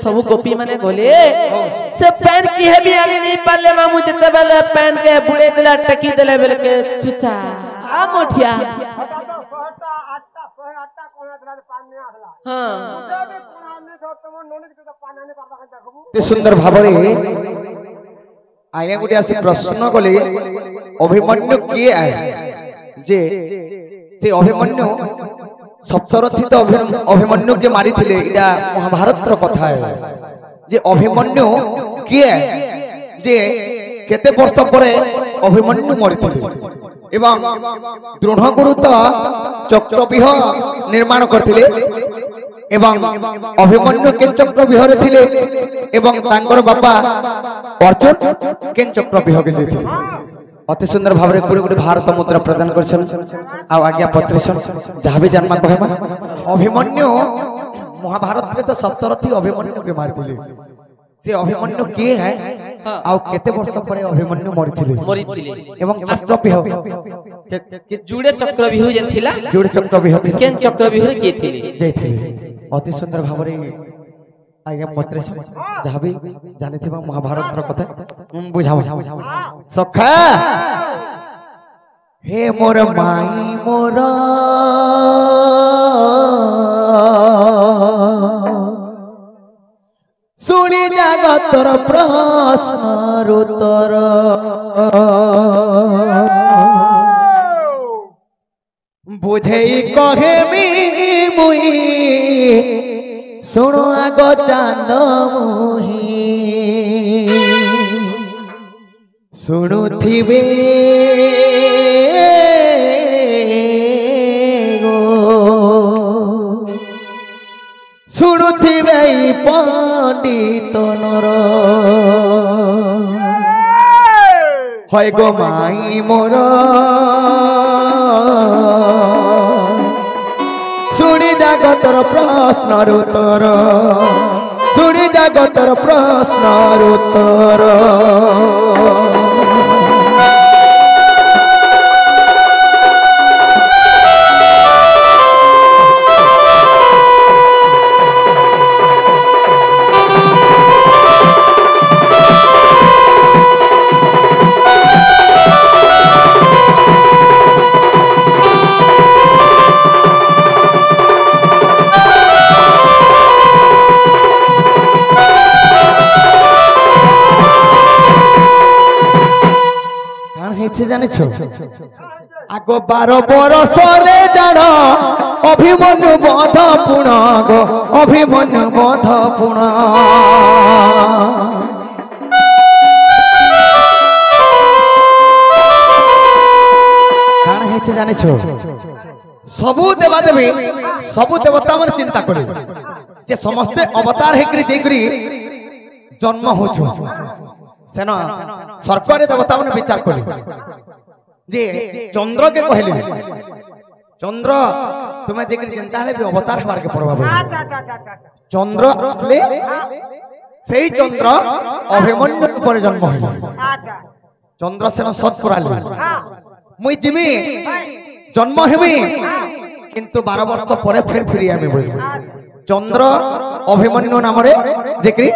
सब गोपी माने गले से पैन की है भी आने नहीं पाले मामू जिते बेले पैन के बुड़े दिला टकी दिले बेले के चुचा आ मोठिया हां सुंदर भाबरे आइने गुटे आसी प्रश्न कले अभिमन्यु किए आए जे से अभिमन्यु सप्तरथी तो अभिमन्यु के मारी थिले इडा महाभारत रो कथा है जे अभिमन्यु किए जे केते वर्ष परे अभिमन्यु मरि थिले एवं दृढ़गुरु तो चक्रव्यूह निर्माण करथिले एवं अभिमन्यु के चक्रव्यूह रे थिले एवं तांकर बापा अर्जुन के चक्रव्यूह के जेथिले अति सुंदर भाव रे गुटे भारत मुद्रा प्रदान करछन आ आज्ञा पत्रेशन जहाँ भी जन्मा कहमा अभिमन्यु महाभारत रे तो सप्तरथी अभिमन्यु के मार दिले से अभिमन्यु किए है आ केते वर्ष परे अभिमन्यु मरिथिले एवं चक्रव्यूह के जुड़े चक्रव्यूह जेन थिला जुड़े चक्रव्यूह केन चक्रव्यूह के थिले जैथिले अति सुंदर भाव रे आज्ञा पत्रेशन जहाँ भी जाने थे महाभारत रो कथा बुझाओ सखा हे मोर माई मोर सुनी जगतर प्रश्न रुतर बुझे कहे मुई सुनो आगो चांद मुही शुणुथिबे गो शुणुथिबे पंडित नर হয় গো মাই মোর শুনি জগতর প্রশ্নর উত্তর শুনি জগতর প্রশ্নর উত্তর जाने आगो 12 बरस रे जान अभिमन्यु बध पुण गो अभिमन्यु बध पुण काण हेचे जाने सबु देवादेवी सबु देवता मन चिंता करे जे समस्ते अवतार हेकरी जेकरी जन्म होछु सेना सरकार देवता मन विचार कले जे चंद्र के कहले चंद्र तुम्हें जेकरी चिंता है भी अवतार हमार के पड़वा चंद्र असले सेही चंद्र अभिमन्यु पर जन्म है चंद्र सेना सत पुराली मुई जिमी जन्म हेमी किंतु 12 वर्ष परे फिर फिरी आमे बोल चंद्र अभिमन्यु नाम रे जेकरी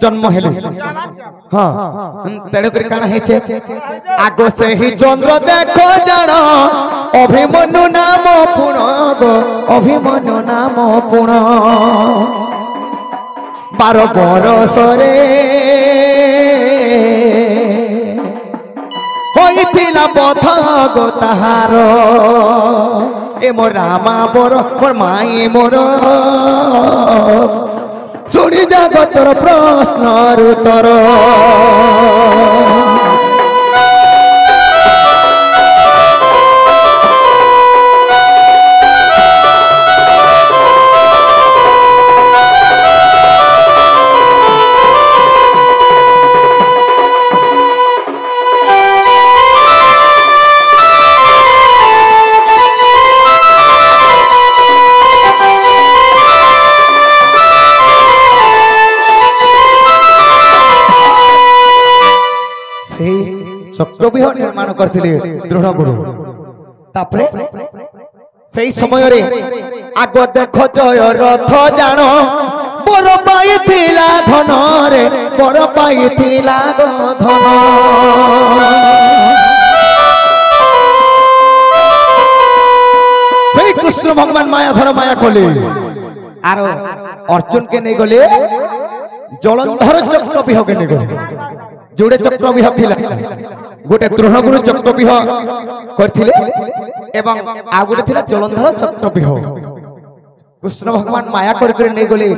जन्म हेले हां तेणु करी काना हेचे आगो से ही चंद्र देखो जान अभिमन्यु नाम पुण गो अभिमन्यु नाम पुण 12 बरस रे होइथिला पथ गो ताहार ए मोर रामा बोर मोर माई मोर सुनी जगतर प्रश्न उत्तर चक्रव्यूह निर्माण करथिले दृढ़ गुरु तापरे सेही समय रे आगो देखो जय रथ जानो बोर पाई थिला वर पाइथिला गो धन সেই কৃষ্ণ ভগবান মায়া ধর মায়া কলে আর अर्जुन के नहीं गले जलंधर चक्रव्यूह के नहीं गले जोड़े चक्रव्यूह थिला गोटे द्रोणगुरु चक्रव्यूह करथिले एवं आ गोटे थिला जलंधर चक्रव्यूह कृष्ण भगवान माया कर नहीं गले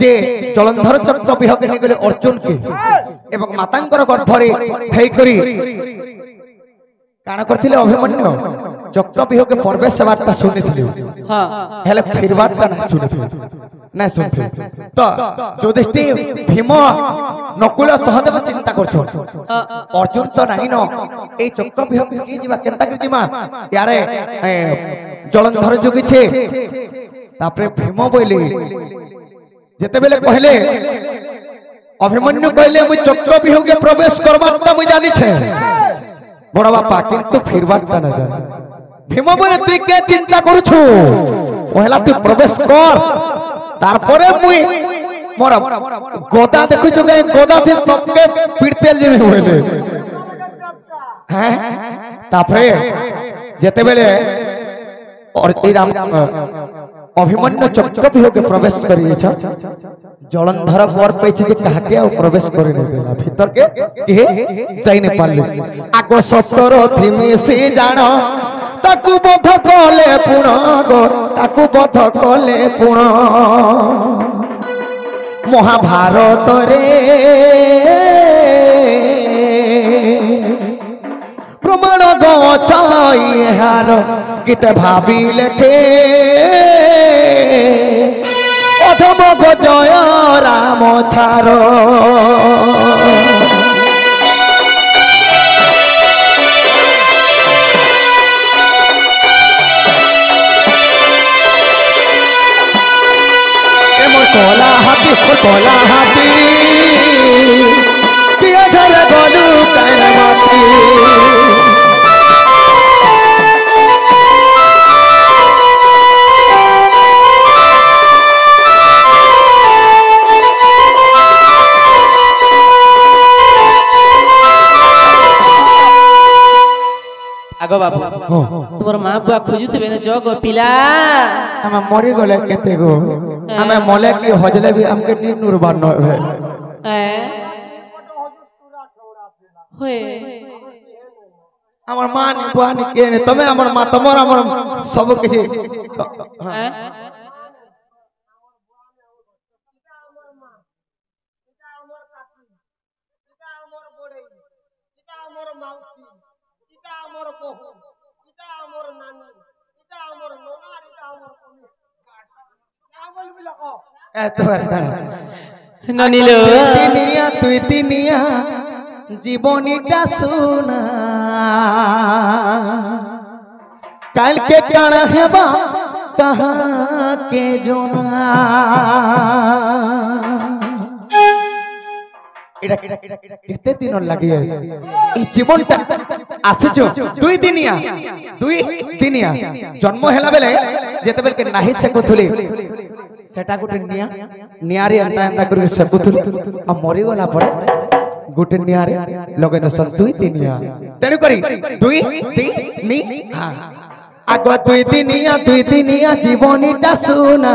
जे जलंधर चक्रव्यूह के नहीं गले अर्जुन के एवं मातांकर गर्भरे थई करी काना करथिले अभिमन्यु चक्रव्यूह के प्रवेश बार्ता सुनिथिले हां हेले फिर बार्ता ना सुनिथिले ना सुनिथिले तो युधिष्ठिर भीम नकुल सहदेव चिंता करछो अर्जुन तो नाही न ए चक्रव्यूह के की जीवा केनता के जीवा यारे जलंधर जोगी छे तापरे भीम बोली जेते बेले कहले अभिमन्यु कहले मु चक्रव्यूह के प्रवेश करबाता मु जानि छे बड़ा बापा किंतु फिर बार्ता ना जाने भीम बोले तुई के चिंता करूछु पहला तू प्रवेश कर तारपरे मुई मोर गोदा देखुछु के गोदा से सबके पीड़ते जेमे होले हैं तापरे जेते बेले और ए राम अभिमन्यु चक्रव्यूह के प्रवेश करिए छ जलंधर पर पैछ जे कहा के प्रवेश करे नै देला भीतर के जाई नै पाले आगो सप्तर थिमी से जानो ताकू बध कले पुण गो ताकू बध कले पुण महाभारत रे प्रमाण गचाई हार किते भाबी लेखे अधम गजय राम छारो कोला हाथी किया झर गोलू कर माती आगो बाबू तुम्हार मां बुआ खोजुथिबे न जग पिला हम मरि गले केते गो हमें मोले की हजले भी हमके नीनुर बान है होए हमर मां नि बुआ नि के ने तमे हमर मां तमर हमर सब किछि हैं ननिलो तुई तिनिया जीवनीटा सुना काल के काना हेबा कहाँ के जोना केते दिन लगी ए जीवनटा आसीजो दुई दिनिया जन्म हेला बेले जेते बेल के नाही से कोथुली सेटा गुटे निया नियारे अंता अंता कर से कोथुली आ मरि गला परे गुटे नियारे लगे दसन दुई दिनिया तेनु करी दुई नी हां आगो दुई दिनिया जीवनीटा सुना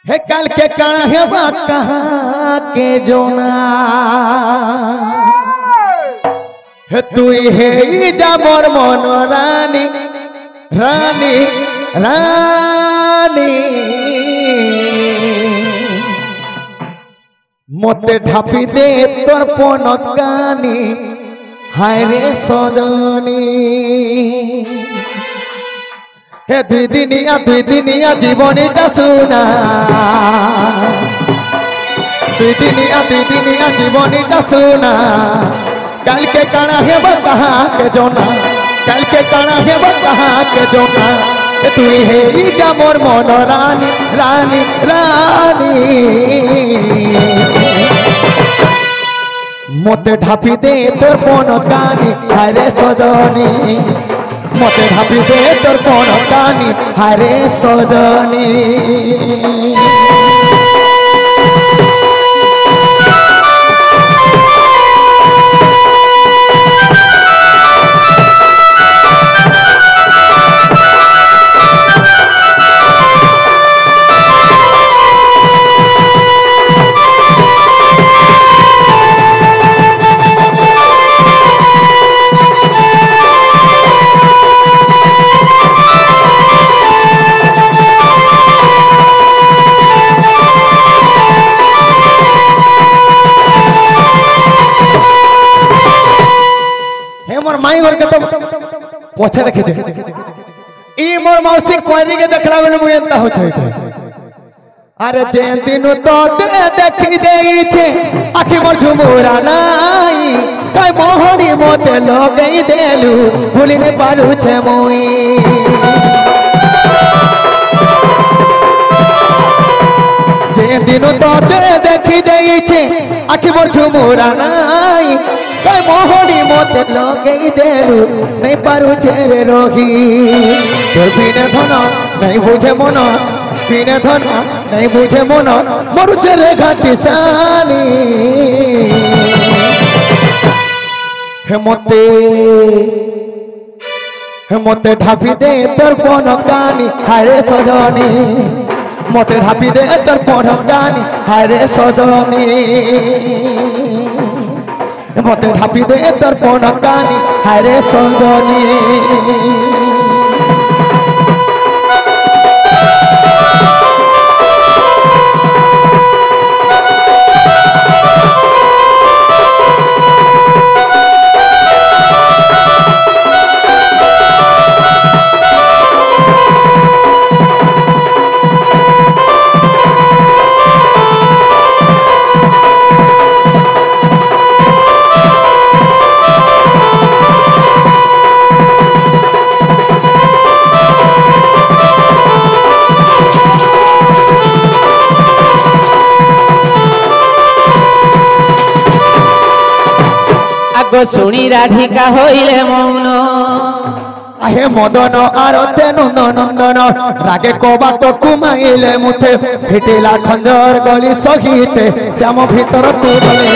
हे काल के काना हेबा कहाँ के जोना हे तुई हे जा मोर मन रानी रानी रानी मते ढापी दे तोर पनत कानी हाय रे सजनी हे दुई दिनिया जीवनीटा सुना दुई दिनिया जीवनीटा सुना काल के काना हेबा कहाँ के जोना काल के काना हेबा कहाँ के जोना तुई हे जा मोर मन रानी रानी रानी मते ढापी दे तोर पनत कानी हाय रे सजनी मते ढापी दे तोर पनत कानी हाय रे सजनी और के तो पछे देखे जे ई मोर मौसी कोरी के देखला बेले मु एंता होत होत अरे जे दिन तो देखि देई छे आखि मोर झुमुरा नाई काय मोहरी मोते लगई देलु भूली नै पारु छे मुई जे दिन तो देखि देई छे आखि मोर झुमुरा नाई काय मोहरी मोते लगई देलु नै पारु छे रे रोही तोर बिने धन नै बुझे मन बिने धन नै बुझे मन मरु छे रे घाटी सानी हे मते ढापी दे तोर पन कानी हारे सजनी मते ढापी दे तोर पन कानी हारे सजनी मते ढापी दे तोर पन कानी हारे सजनी শুনি রাধিকা হইলে মৌন আহে মদন আরতে নন্দন রাগে কবাট কুমাইলে মুথে ফিটিলা খঞ্জর গলি সহিতে শ্যাম ভিতর কুবলে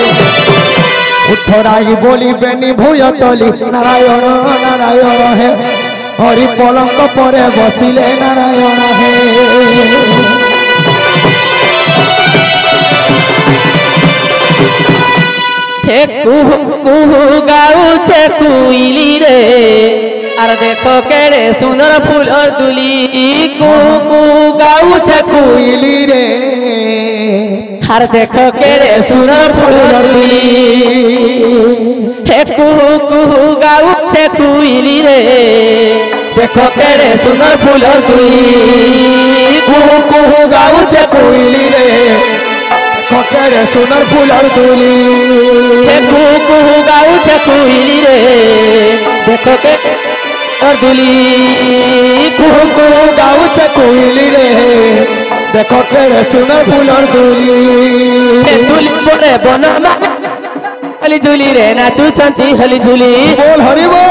উঠরাই বলিবেনি ভূয় তলি নারায়ণ নারায়ণ হে হরি পলঙ্ক পরে বসিলে নারায়ণ হে हे कुहू कुहू गाउछे कुइली रे आर देखो केड़े सुंदर फूल दुली कुहू कुहू गाउछे कुइली रे आर देखो केड़े सुंदर फूल दुली हे कुहू कुहू गाउछे कुइली रे देखो केड़े सुंदर फूल दुली कुहू कुहू गाउछे कुइली रे कोकेरे सुंदर फूलर दुली हे कुहू कुहू गाउछे कुइली रे देखो के और दुली कुहू कुहू गाउछे कुइली रे देखो केरे सुंदर फूलर दुली हे दुली परे बनमाला हली झुली रे नाचू चंती हली झुली बोल हरि बोल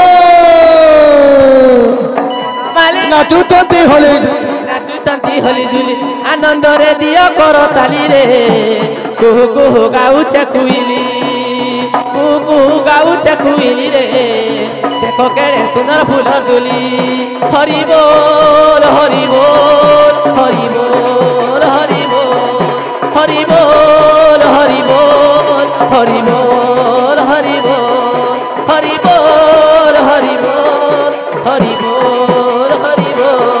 माली नाचू चंती हली चंती हली झुली आनंद रे दियो करो ताली रे कुहू कुहू गाउछे कुइली कुहू कुहू गाउछे कुइली रे देखो केड़े सुंदर फूल दुली हरि बोल हरि बोल हरि बोल हरि बोल हरि बोल हरि बोल हरि बोल हरि बोल हरि बोल हरि बोल हरि बोल हरि बोल